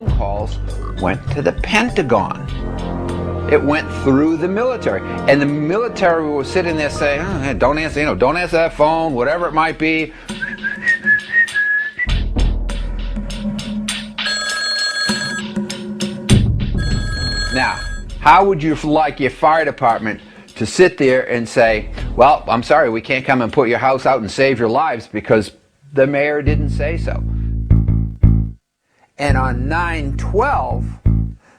calls went to the Pentagon. It went through the military, and the military was sitting there saying, oh, hey, don't answer, don't answer that phone, whatever it might be. Now, how would you like your fire department to sit there and say, well, I'm sorry, we can't come and put your house out and save your lives because the mayor didn't say so? And on 9/12,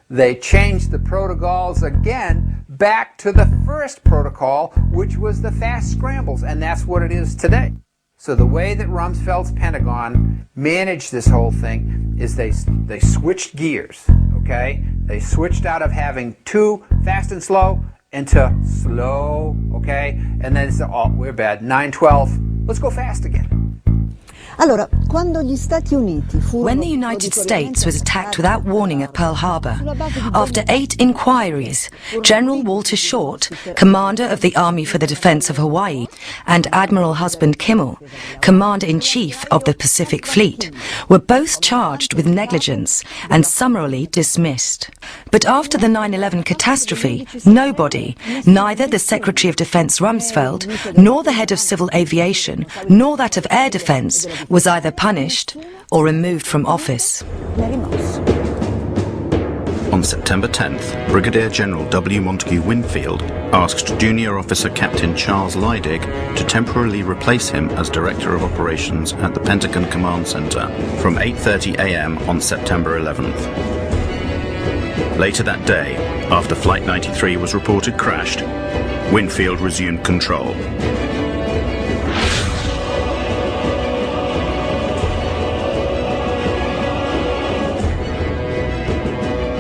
they changed the protocols again back to the first protocol, which was the fast scrambles, and that's what it is today. So the way that Rumsfeld's Pentagon managed this whole thing is they switched gears, okay? They switched out of having two fast and slow into slow, okay? And then they said, oh, we're bad, 9/12, let's go fast again. Allora, quando gli Stati Uniti When the United States was attacked without warning at Pearl Harbor, after 8 inquiries, General Walter Short, commander of the Army for the Defense of Hawaii, and Admiral Husband Kimmel, commander-in-chief of the Pacific Fleet, were both charged with negligence and summarily dismissed. But after the 9/11 catastrophe, nobody, neither the Secretary of Defense Rumsfeld, nor the head of civil aviation, nor that of air defense, was either punished or removed from office. On September 10th, Brigadier General W. Montague Winfield asked Junior Officer Captain Charles Leidig to temporarily replace him as Director of Operations at the Pentagon Command Center from 8:30 a.m. on September 11th. Later that day, after Flight 93 was reported crashed, Winfield resumed control.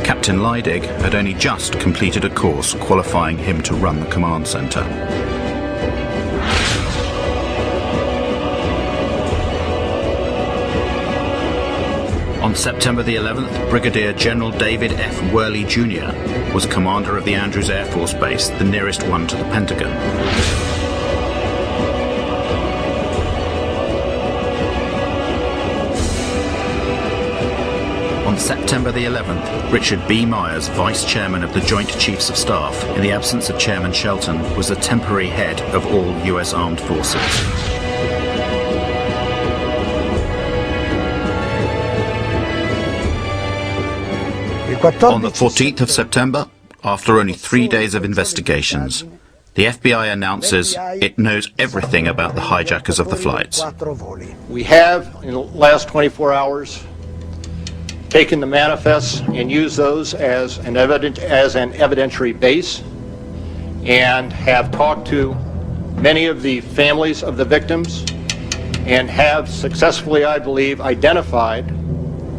Captain Leidig had only just completed a course qualifying him to run the command center. On September the 11th, Brigadier General David F. Worley Jr. was commander of the Andrews Air Force Base, the nearest one to the Pentagon. On September the 11th, Richard B. Myers, Vice Chairman of the Joint Chiefs of Staff, in the absence of Chairman Shelton, was the temporary head of all U.S. Armed Forces. On the 14th of September, after only 3 days of investigations, the FBI announces it knows everything about the hijackers of the flights. We have, in the last 24 hours, taken the manifests and used those as an evidentiary base, and have talked to many of the families of the victims, and have successfully, I believe, identified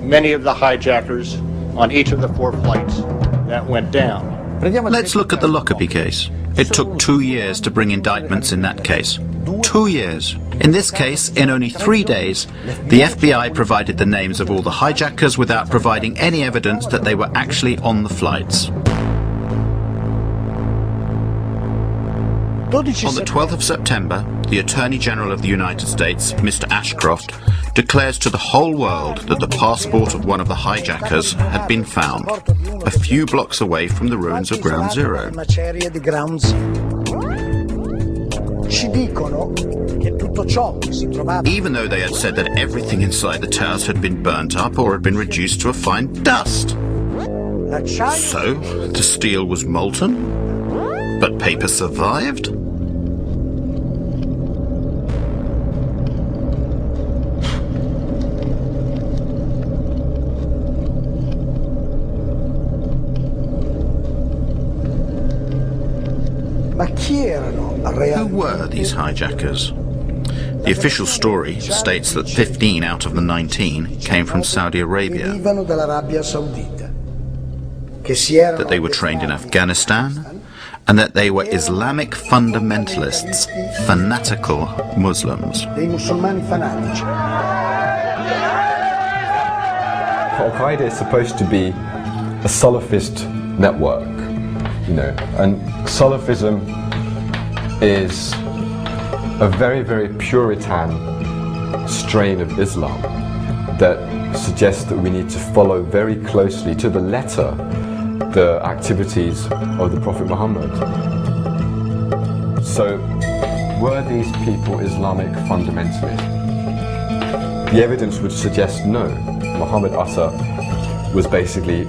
many of the hijackers on each of the 4 flights that went down. Let's look at the Lockerbie case. It took 2 years to bring indictments in that case. 2 years. In this case, in only 3 days, the FBI provided the names of all the hijackers without providing any evidence that they were actually on the flights. On the 12th of September, the Attorney General of the United States, Mr. Ashcroft, declares to the whole world that the passport of one of the hijackers had been found a few blocks away from the ruins of Ground Zero. Even though they had said that everything inside the towers had been burnt up or had been reduced to a fine dust. So, the steel was molten, but paper survived? Who were these hijackers? The official story states that 15 out of the 19 came from Saudi Arabia, that they were trained in Afghanistan, and that they were Islamic fundamentalists, fanatical Muslims. Al-Qaeda is supposed to be a Salafist network, and Salafism is a very, very Puritan strain of Islam. that suggests that we need to follow very closely to the letter the activities of the Prophet Muhammad. So, were these people Islamic fundamentalists? The evidence would suggest no. Muhammad Atta was basically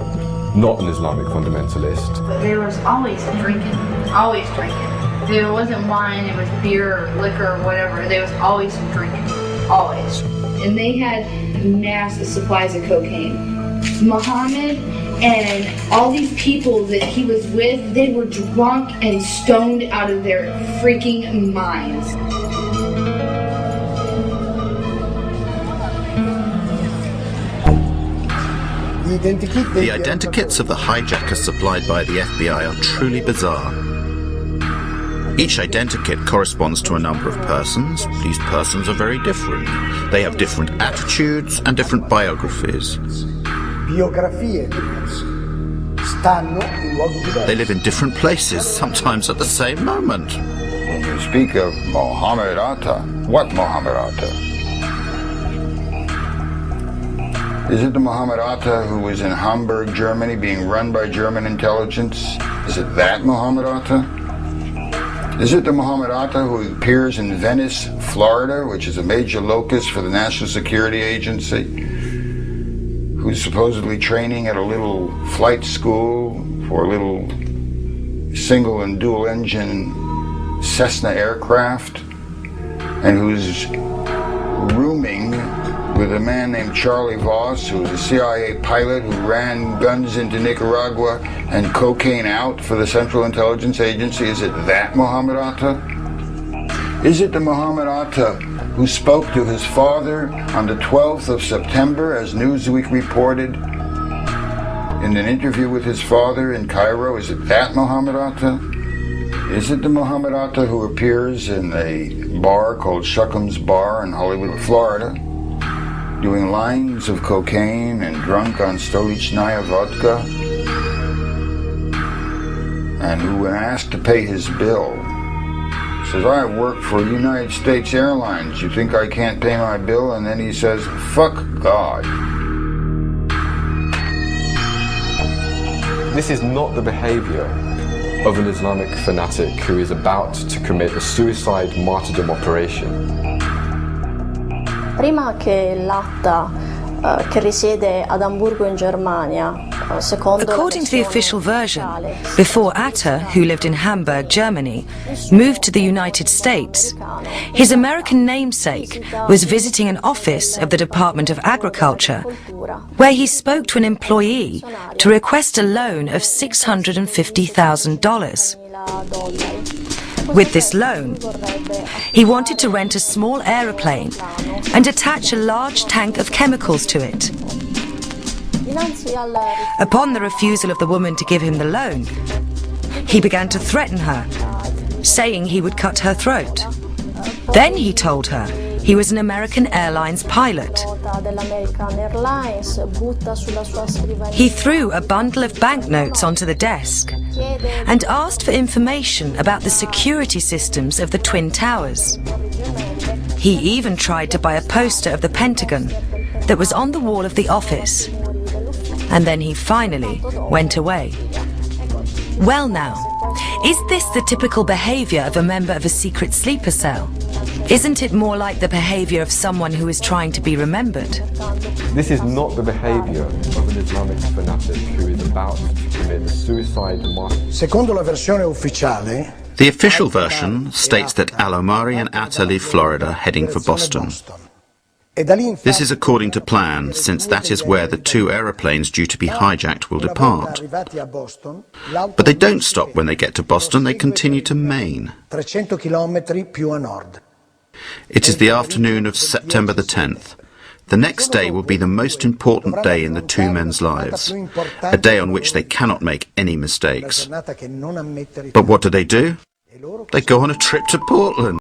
not an Islamic fundamentalist. There was always drinking, always drinking. There wasn't wine, it was beer or liquor or whatever. There was always drinking, always. And they had massive supplies of cocaine. Muhammad and all these people that he was with, they were drunk and stoned out of their freaking minds. The identikits of the hijackers supplied by the FBI are truly bizarre. Each identikit corresponds to a number of persons. These persons are very different. They have different attitudes and different biographies. They live in different places, sometimes at the same moment. When you speak of Muhammad Atta, what Muhammad Atta? Is it the Muhammad Atta who was in Hamburg, Germany, being run by German intelligence? Is it that Muhammad Atta? Is it the Muhammad Atta who appears in Venice, Florida, which is a major locus for the National Security Agency, who's supposedly training at a little flight school for a little single and dual engine Cessna aircraft, and who's rooming with a man named Charlie Voss, who was a CIA pilot who ran guns into Nicaragua and cocaine out for the Central Intelligence Agency? Is it that Muhammad Atta? Is it the Muhammad Atta who spoke to his father on the 12th of September, as Newsweek reported, in an interview with his father in Cairo? Is it that Muhammad Atta? Is it the Muhammad Atta who appears in a bar called Shuckham's Bar in Hollywood, Florida, doing lines of cocaine and drunk on Stolichnaya vodka, and who, when asked to pay his bill, says, I work for United States Airlines, you think I can't pay my bill? And then he says, fuck God. This is not the behavior of an Islamic fanatic who is about to commit a suicide martyrdom operation. Prima che l'Atta che risiede ad Amburgo in Germania, according to the official version, before Atta, who lived in Hamburg, Germany, moved to the United States, his American namesake was visiting an office of the Department of Agriculture, where he spoke to an employee to request a loan of $650,000. With this loan, he wanted to rent a small aeroplane and attach a large tank of chemicals to it. Upon the refusal of the woman to give him the loan, he began to threaten her, saying he would cut her throat. Then he told her he was an American Airlines pilot. He threw a bundle of banknotes onto the desk and asked for information about the security systems of the Twin Towers. He even tried to buy a poster of the Pentagon that was on the wall of the office. And then he finally went away. Well now, is this the typical behavior of a member of a secret sleeper cell? Isn't it more like the behavior of someone who is trying to be remembered? This is not the behavior of an Islamic fanatic who is about to commit a suicide martyrdom. Secondo la versione ufficiale, The official version states that Al-Omari and Atta leave Florida heading for Boston. This is according to plan, since that is where the two aeroplanes due to be hijacked will depart. But they don't stop when they get to Boston, they continue to Maine. 300 chilometri più a nord. It is the afternoon of September the 10th. The next day will be the most important day in the two men's lives, a day on which they cannot make any mistakes. But what do? They go on a trip to Portland.